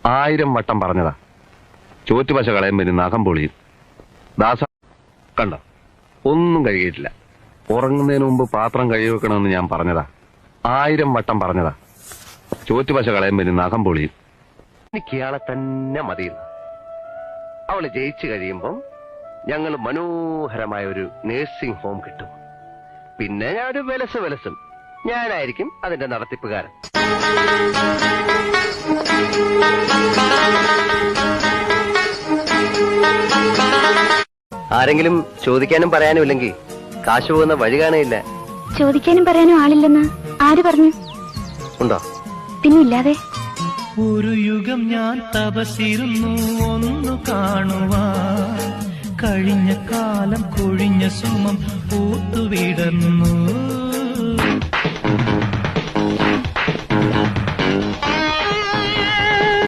1000 വട്ടം പറഞ്ഞതാ. ചോറ്റുപശ കളയുമ്പോ ഇനി നഖം പൊളിയും. ദാസ കണ്ട, ഒന്നും കഴുകിയിട്ടില്ല. ഉറങ്ങുന്നതിന് മുമ്പ് പാത്രം കഴുകി വെക്കണമെന്ന് ഞാൻ പറഞ്ഞതാ. 1000 വട്ടം പറഞ്ഞതാ. ചോറ്റുപശ കളയുമ്പോ ഇനി നഖം പൊളിയും. എനിക്ക് ഇയാളെ തന്നെ മതിയില്ല. അവള് ജയിച്ചു കഴിയുമ്പം ഞങ്ങൾ മനോഹരമായ ഒരു നേഴ്സിംഗ് ഹോം കിട്ടും. പിന്നെ ഞാൻ ഒരു വിലസും ഞാനായിരിക്കും അതിന്റെ നടത്തിപ്പുകാരൻ. ആരെങ്കിലും ചോദിക്കാനും പറയാനും ഇല്ലെങ്കിൽ കാശ് പോകുന്ന വഴി കാണുകയില്ല. ചോദിക്കാനും പറയാനും ആളില്ലെന്ന് ആര് പറഞ്ഞു? ഉണ്ടോ? പിന്നില്ലാതെ. ഒരു യുഗം ഞാൻ തപസിരുന്നു ഒന്നു കാണുവാൻ, കഴിഞ്ഞ കാലം കൊഴിഞ്ഞ സുമം പൂത്തുവിടർന്നു.